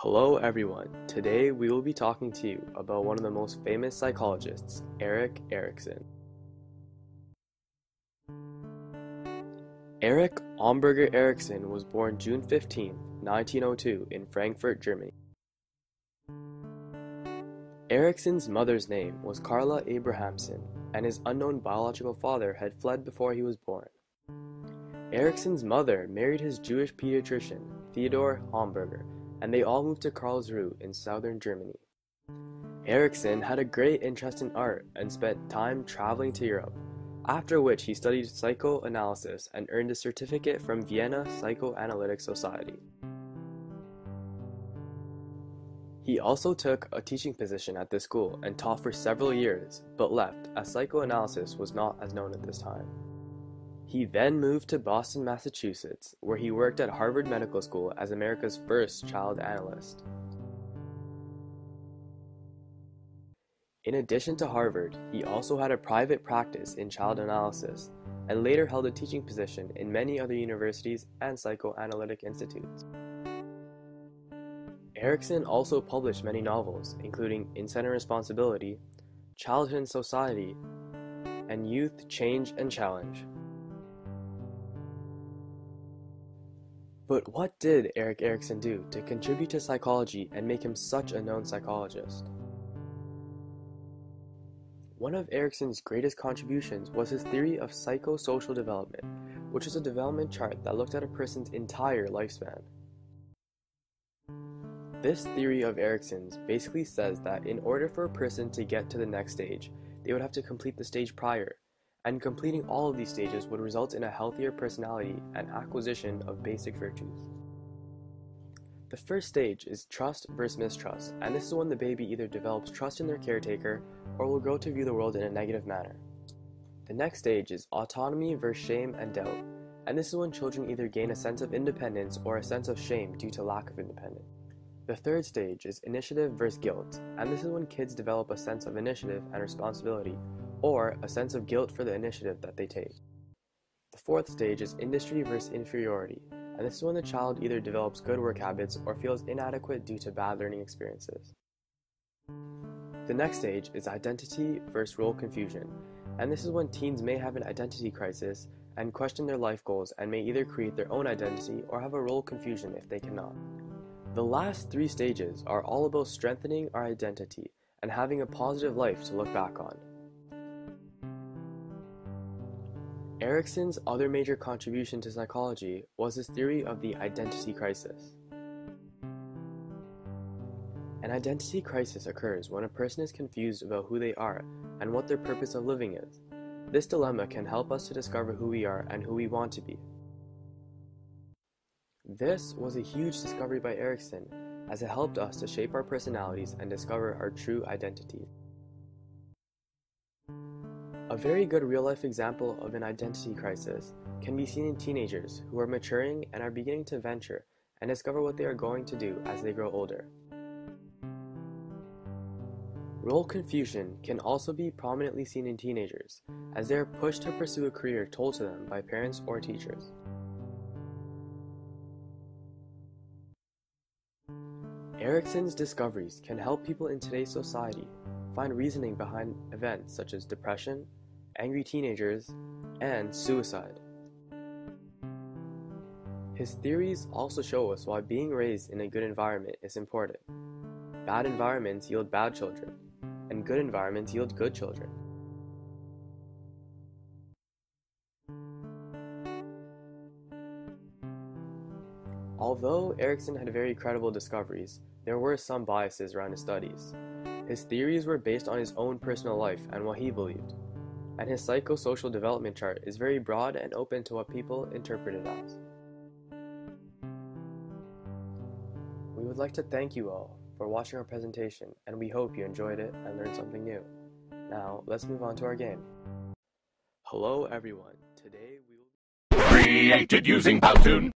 Hello everyone, today we will be talking to you about one of the most famous psychologists, Erik Erikson. Erik Erikson was born June 15, 1902 in Frankfurt, Germany. Erikson's mother's name was Carla Abrahamson, and his unknown biological father had fled before he was born. Erikson's mother married his Jewish pediatrician, Theodor Homburger, and they all moved to Karlsruhe in southern Germany. Erikson had a great interest in art and spent time traveling to Europe, after which he studied psychoanalysis and earned a certificate from Vienna Psychoanalytic Society. He also took a teaching position at this school and taught for several years, but left as psychoanalysis was not as known at this time. He then moved to Boston, Massachusetts, where he worked at Harvard Medical School as America's first child analyst. In addition to Harvard, he also had a private practice in child analysis, and later held a teaching position in many other universities and psychoanalytic institutes. Erikson also published many novels, including Insight and Responsibility, Childhood and Society, and Youth, Change and Challenge. But what did Erik Erikson do to contribute to psychology and make him such a known psychologist? One of Erikson's greatest contributions was his theory of psychosocial development, which is a development chart that looked at a person's entire lifespan. This theory of Erikson's basically says that in order for a person to get to the next stage, they would have to complete the stage prior, and completing all of these stages would result in a healthier personality and acquisition of basic virtues. The first stage is trust versus mistrust, and this is when the baby either develops trust in their caretaker or will grow to view the world in a negative manner. The next stage is autonomy versus shame and doubt, and this is when children either gain a sense of independence or a sense of shame due to lack of independence. The third stage is initiative versus guilt, and this is when kids develop a sense of initiative and responsibility, or a sense of guilt for the initiative that they take. The fourth stage is industry versus inferiority, and this is when the child either develops good work habits or feels inadequate due to bad learning experiences. The next stage is identity versus role confusion, and this is when teens may have an identity crisis and question their life goals and may either create their own identity or have a role confusion if they cannot. The last three stages are all about strengthening our identity and having a positive life to look back on. Erikson's other major contribution to psychology was his theory of the identity crisis. An identity crisis occurs when a person is confused about who they are and what their purpose of living is. This dilemma can help us to discover who we are and who we want to be. This was a huge discovery by Erikson, as it helped us to shape our personalities and discover our true identity. A very good real-life example of an identity crisis can be seen in teenagers who are maturing and are beginning to venture and discover what they are going to do as they grow older. Role confusion can also be prominently seen in teenagers, as they are pushed to pursue a career told to them by parents or teachers. Erikson's discoveries can help people in today's society find reasoning behind events such as depression, angry teenagers, and suicide. His theories also show us why being raised in a good environment is important. Bad environments yield bad children, and good environments yield good children. Although Erikson had very credible discoveries, there were some biases around his studies. His theories were based on his own personal life and what he believed, and his psychosocial development chart is very broad and open to what people interpret it as. We would like to thank you all for watching our presentation, and we hope you enjoyed it and learned something new. Now, let's move on to our game. Hello everyone, today we will Created using PowToon.